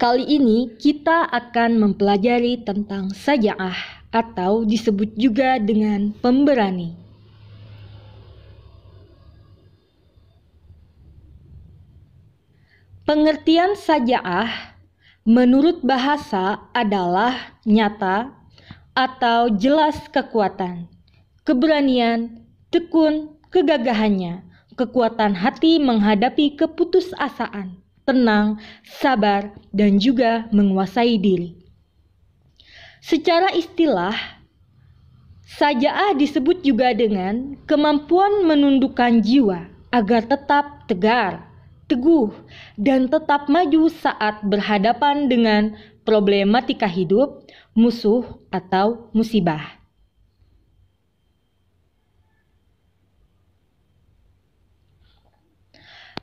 Kali ini kita akan mempelajari tentang saja'ah atau disebut juga dengan pemberani. Pengertian saja'ah menurut bahasa adalah nyata atau jelas kekuatan, keberanian, tekun, kegagahannya, kekuatan hati menghadapi keputusasaan, tenang, sabar, dan juga menguasai diri. Secara istilah, saja'ah disebut juga dengan kemampuan menundukkan jiwa agar tetap tegar, teguh, dan tetap maju saat berhadapan dengan problematika hidup, musuh, atau musibah.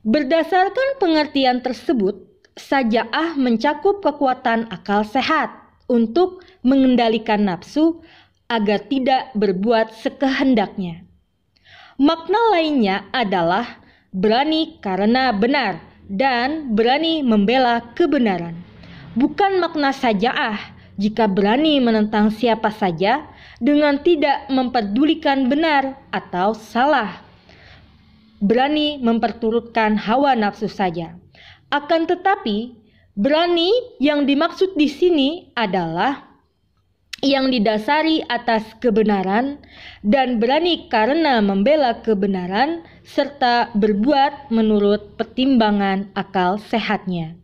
Berdasarkan pengertian tersebut, saja'ah mencakup kekuatan akal sehat untuk mengendalikan nafsu agar tidak berbuat sekehendaknya. Makna lainnya adalah berani karena benar dan berani membela kebenaran. Bukan makna saja'ah jika berani menentang siapa saja dengan tidak memperdulikan benar atau salah. Berani memperturutkan hawa nafsu saja. Akan tetapi, berani yang dimaksud di sini adalah yang didasari atas kebenaran dan berani karena membela kebenaran serta berbuat menurut pertimbangan akal sehatnya.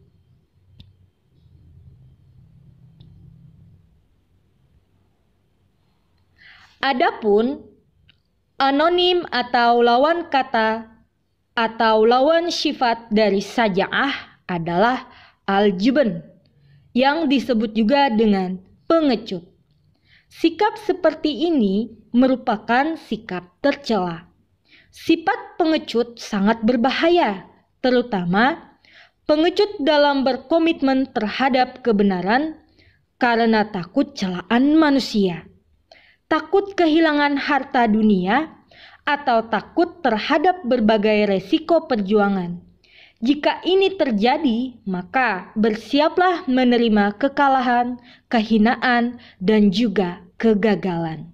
Adapun anonim atau lawan kata atau lawan sifat dari saja'ah adalah al-jubn yang disebut juga dengan pengecut. Sikap seperti ini merupakan sikap tercela. Sifat pengecut sangat berbahaya, terutama pengecut dalam berkomitmen terhadap kebenaran karena takut celaan manusia, takut kehilangan harta dunia, atau takut terhadap berbagai resiko perjuangan. Jika ini terjadi, maka bersiaplah menerima kekalahan, kehinaan, dan juga kegagalan.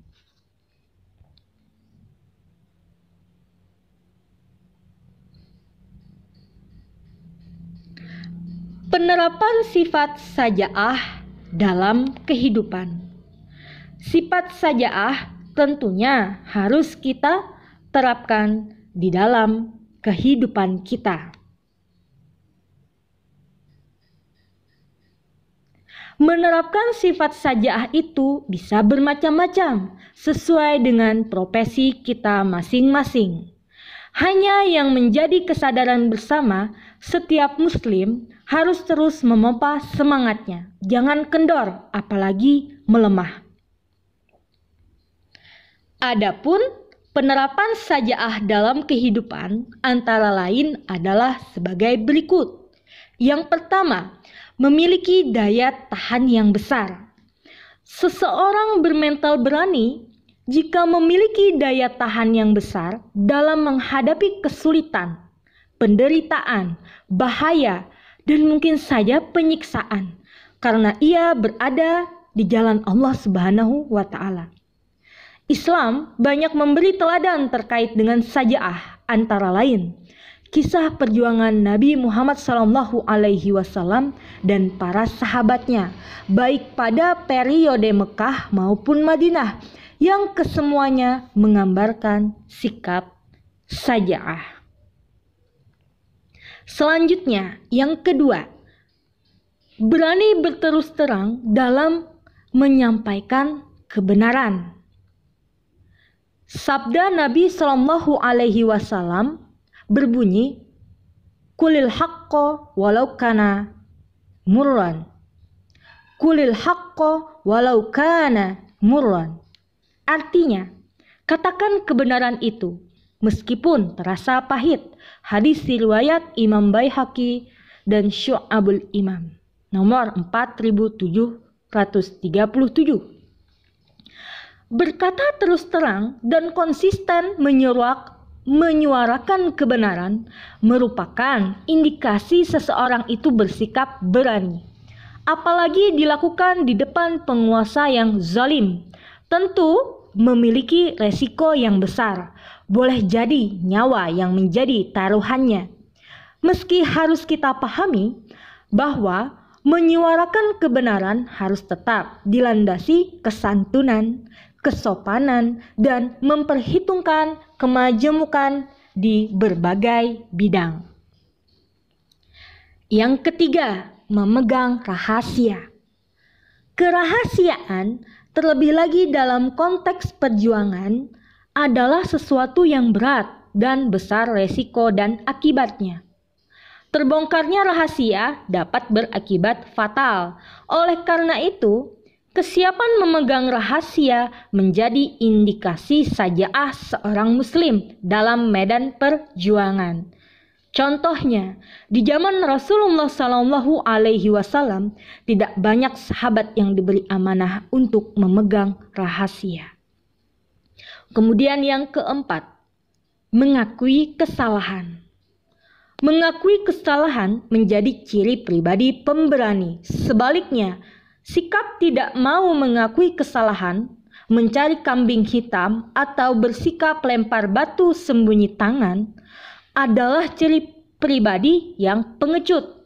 Penerapan sifat saja'ah dalam kehidupan. Sifat saja'ah tentunya harus kita terapkan di dalam kehidupan kita. Menerapkan sifat saja'ah itu bisa bermacam-macam sesuai dengan profesi kita masing-masing. Hanya yang menjadi kesadaran bersama, setiap muslim harus terus memompa semangatnya. Jangan kendor, apalagi melemah. Adapun penerapan saja'ah dalam kehidupan antara lain adalah sebagai berikut. Yang pertama, memiliki daya tahan yang besar. Seseorang bermental berani jika memiliki daya tahan yang besar dalam menghadapi kesulitan, penderitaan, bahaya, dan mungkin saja penyiksaan, karena ia berada di jalan Allah Subhanahu wa Ta'ala. Islam banyak memberi teladan terkait dengan saja'ah, antara lain kisah perjuangan Nabi Muhammad SAW dan para sahabatnya, baik pada periode Mekah maupun Madinah, yang kesemuanya menggambarkan sikap saja'ah. Selanjutnya, yang kedua, berani berterus terang dalam menyampaikan kebenaran. Sabda Nabi SAW berbunyi, "Qulil haqqo walau kana murran." Qulil haqqo walau kana murran. Artinya, katakan kebenaran itu meskipun terasa pahit. Hadis riwayat Imam Baihaqi dan Syu'abul Imam nomor 4737. Berkata terus terang dan konsisten menyuarakan kebenaran merupakan indikasi seseorang itu bersikap berani. apalagi dilakukan di depan penguasa yang zalim. Tentu memiliki resiko yang besar, boleh jadi nyawa yang menjadi taruhannya. Meski harus kita pahami bahwa menyuarakan kebenaran harus tetap dilandasi kesantunan, kesopanan, dan memperhitungkan kemajemukan di berbagai bidang. Yang ketiga, memegang rahasia. Kerahasiaan, terlebih lagi dalam konteks perjuangan, adalah sesuatu yang berat dan besar resiko dan akibatnya. Terbongkarnya rahasia dapat berakibat fatal. Oleh karena itu, kesiapan memegang rahasia menjadi indikasi saja'ah seorang muslim dalam medan perjuangan. Contohnya, di zaman Rasulullah SAW tidak banyak sahabat yang diberi amanah untuk memegang rahasia. Kemudian yang keempat, mengakui kesalahan. Mengakui kesalahan menjadi ciri pribadi pemberani. Sebaliknya, sikap tidak mau mengakui kesalahan, mencari kambing hitam, atau bersikap lempar batu sembunyi tangan adalah ciri pribadi yang pengecut.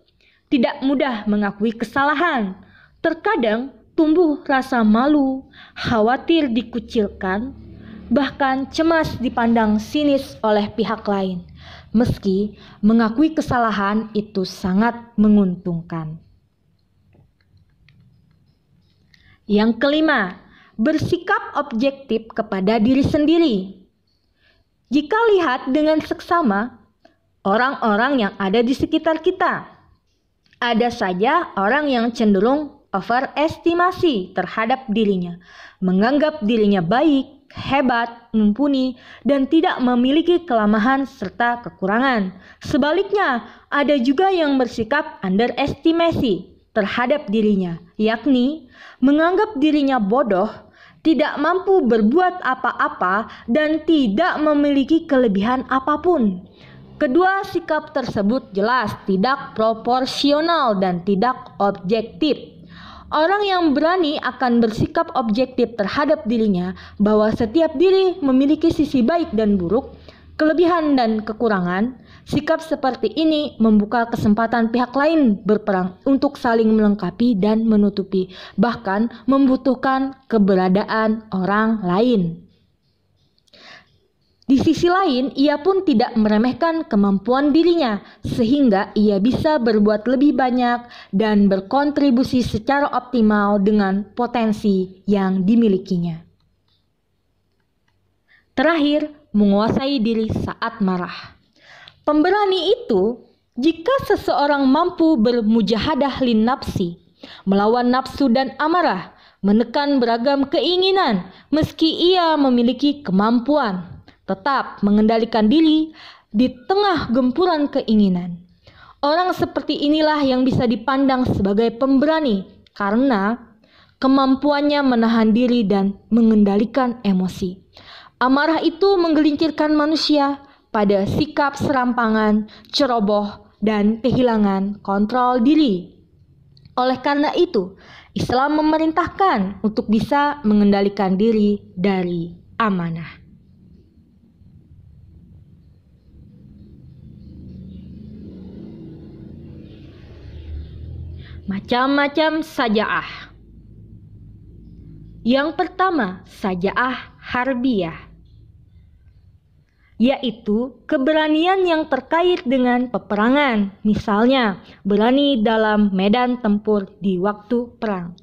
Tidak mudah mengakui kesalahan. Terkadang tumbuh rasa malu, khawatir dikucilkan, bahkan cemas dipandang sinis oleh pihak lain. Meski mengakui kesalahan itu sangat menguntungkan. Yang kelima, bersikap objektif kepada diri sendiri. Jika lihat dengan seksama orang-orang yang ada di sekitar kita, ada saja orang yang cenderung overestimasi terhadap dirinya, menganggap dirinya baik, hebat, mumpuni, dan tidak memiliki kelemahan serta kekurangan. Sebaliknya, ada juga yang bersikap underestimasi terhadap dirinya, yakni menganggap dirinya bodoh, tidak mampu berbuat apa-apa, dan tidak memiliki kelebihan apapun. Kedua sikap tersebut jelas tidak proporsional dan tidak objektif. Orang yang berani akan bersikap objektif terhadap dirinya bahwa setiap diri memiliki sisi baik dan buruk, kelebihan dan kekurangan. Sikap seperti ini membuka kesempatan pihak lain berperang untuk saling melengkapi dan menutupi, bahkan membutuhkan keberadaan orang lain. Di sisi lain, ia pun tidak meremehkan kemampuan dirinya, sehingga ia bisa berbuat lebih banyak dan berkontribusi secara optimal dengan potensi yang dimilikinya. Terakhir, menguasai diri saat marah. Pemberani itu, jika seseorang mampu bermujahadah lin nafsi, melawan nafsu dan amarah, menekan beragam keinginan, meski ia memiliki kemampuan, tetap mengendalikan diri di tengah gempuran keinginan. Orang seperti inilah yang bisa dipandang sebagai pemberani karena kemampuannya menahan diri dan mengendalikan emosi. Amarah itu menggelincirkan manusia pada sikap serampangan, ceroboh, dan kehilangan kontrol diri. Oleh karena itu, Islam memerintahkan untuk bisa mengendalikan diri dari amanah. Macam-macam saja'ah. Yang pertama, saja'ah harbiyah, yaitu keberanian yang terkait dengan peperangan, misalnya berani dalam medan tempur di waktu perang.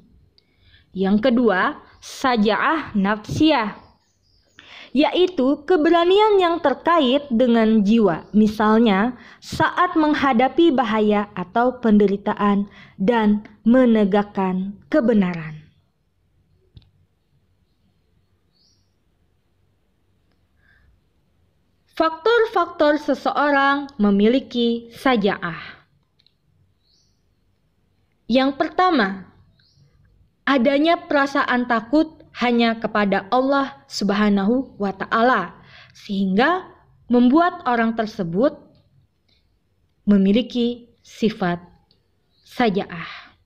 Yang kedua, saja'ah nafsiyah, yaitu keberanian yang terkait dengan jiwa, misalnya saat menghadapi bahaya atau penderitaan dan menegakkan kebenaran. Faktor-faktor seseorang memiliki saja'ah. Yang pertama, adanya perasaan takut hanya kepada Allah Subhanahu wa Ta'ala, sehingga membuat orang tersebut memiliki sifat saja'ah.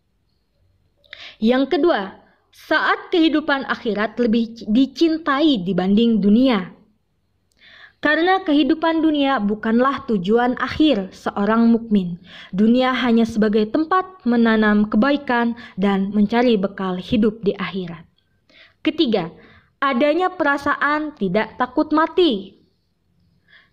Yang kedua, saat kehidupan akhirat lebih dicintai dibanding dunia. Karena kehidupan dunia bukanlah tujuan akhir seorang mukmin. Dunia hanya sebagai tempat menanam kebaikan dan mencari bekal hidup di akhirat. Ketiga, adanya perasaan tidak takut mati.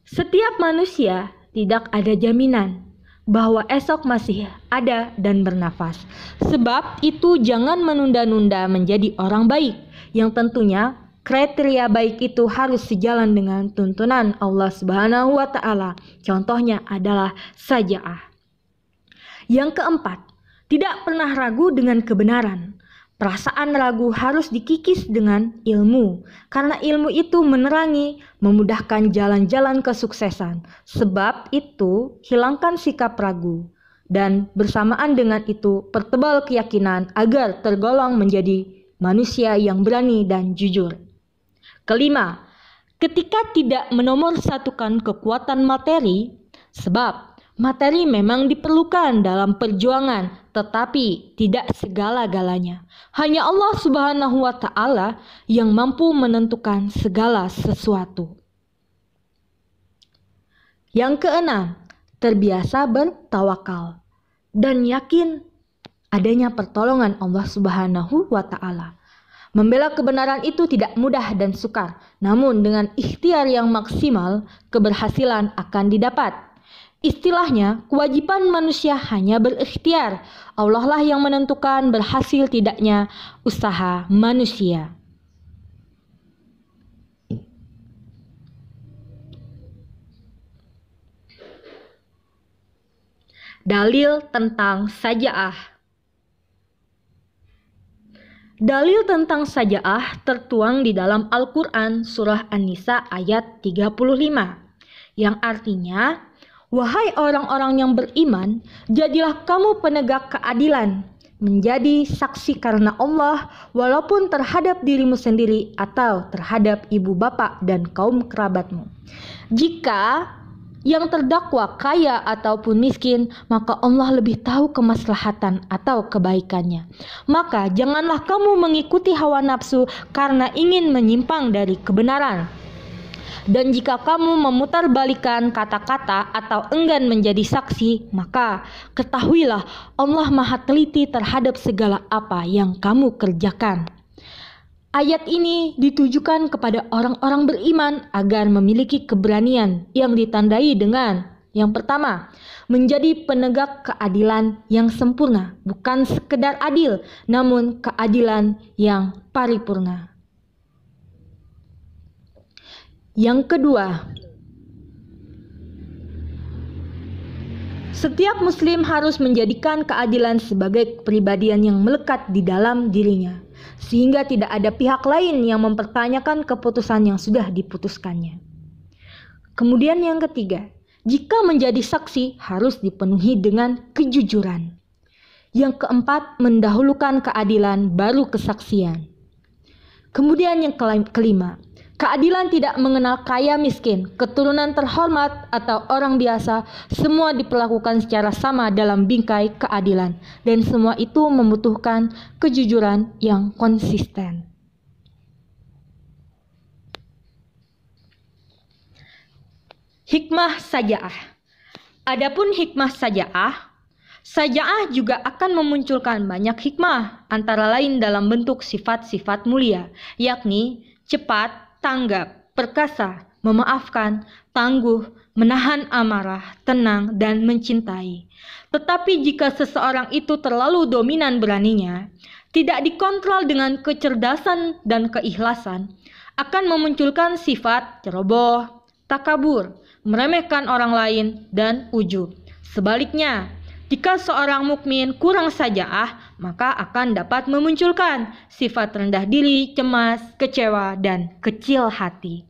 Setiap manusia tidak ada jaminan bahwa esok masih ada dan bernafas. Sebab itu jangan menunda-nunda menjadi orang baik, yang tentunya kriteria baik itu harus sejalan dengan tuntunan Allah Subhanahu wa Ta'ala. Contohnya adalah saja'ah. Yang keempat, tidak pernah ragu dengan kebenaran. Perasaan ragu harus dikikis dengan ilmu, karena ilmu itu menerangi, memudahkan jalan-jalan kesuksesan. Sebab itu, hilangkan sikap ragu, dan bersamaan dengan itu, pertebal keyakinan agar tergolong menjadi manusia yang berani dan jujur. Kelima, ketika tidak menomorsatukan kekuatan materi, sebab materi memang diperlukan dalam perjuangan, tetapi tidak segala-galanya. Hanya Allah Subhanahu wa Ta'ala yang mampu menentukan segala sesuatu. Yang keenam, terbiasa bertawakal dan yakin adanya pertolongan Allah Subhanahu wa Ta'ala. Membela kebenaran itu tidak mudah dan sukar, namun dengan ikhtiar yang maksimal, keberhasilan akan didapat. Istilahnya, kewajiban manusia hanya berikhtiar. Allah lah yang menentukan berhasil tidaknya usaha manusia. Dalil tentang saja'ah. Dalil tentang saja'ah tertuang di dalam Al-Quran surah An-Nisa ayat 35, yang artinya, wahai orang-orang yang beriman, jadilah kamu penegak keadilan, menjadi saksi karena Allah, walaupun terhadap dirimu sendiri atau terhadap ibu bapak dan kaum kerabatmu. Jika yang terdakwa kaya ataupun miskin, maka Allah lebih tahu kemaslahatan atau kebaikannya. Maka janganlah kamu mengikuti hawa nafsu karena ingin menyimpang dari kebenaran. Dan jika kamu memutarbalikkan kata-kata atau enggan menjadi saksi, maka ketahuilah Allah Maha teliti terhadap segala apa yang kamu kerjakan. Ayat ini ditujukan kepada orang-orang beriman agar memiliki keberanian yang ditandai dengan yang pertama, menjadi penegak keadilan yang sempurna, bukan sekedar adil, namun keadilan yang paripurna. Yang kedua, setiap muslim harus menjadikan keadilan sebagai kepribadian yang melekat di dalam dirinya, sehingga tidak ada pihak lain yang mempertanyakan keputusan yang sudah diputuskannya. Kemudian yang ketiga, jika menjadi saksi harus dipenuhi dengan kejujuran. Yang keempat, mendahulukan keadilan baru kesaksian. Kemudian yang kelima, keadilan tidak mengenal kaya miskin, keturunan terhormat atau orang biasa, semua diperlakukan secara sama dalam bingkai keadilan, dan semua itu membutuhkan kejujuran yang konsisten. Hikmah saja'ah. Adapun hikmah saja'ah juga akan memunculkan banyak hikmah, antara lain dalam bentuk sifat-sifat mulia, yakni cepat, tanggap, perkasa, memaafkan, tangguh, menahan amarah, tenang, dan mencintai. Tetapi jika seseorang itu terlalu dominan beraninya, tidak dikontrol dengan kecerdasan dan keikhlasan, akan memunculkan sifat ceroboh, takabur, meremehkan orang lain, dan ujub. Sebaliknya, jika seorang mukmin kurang saja'ah, maka akan dapat memunculkan sifat rendah diri, cemas, kecewa, dan kecil hati.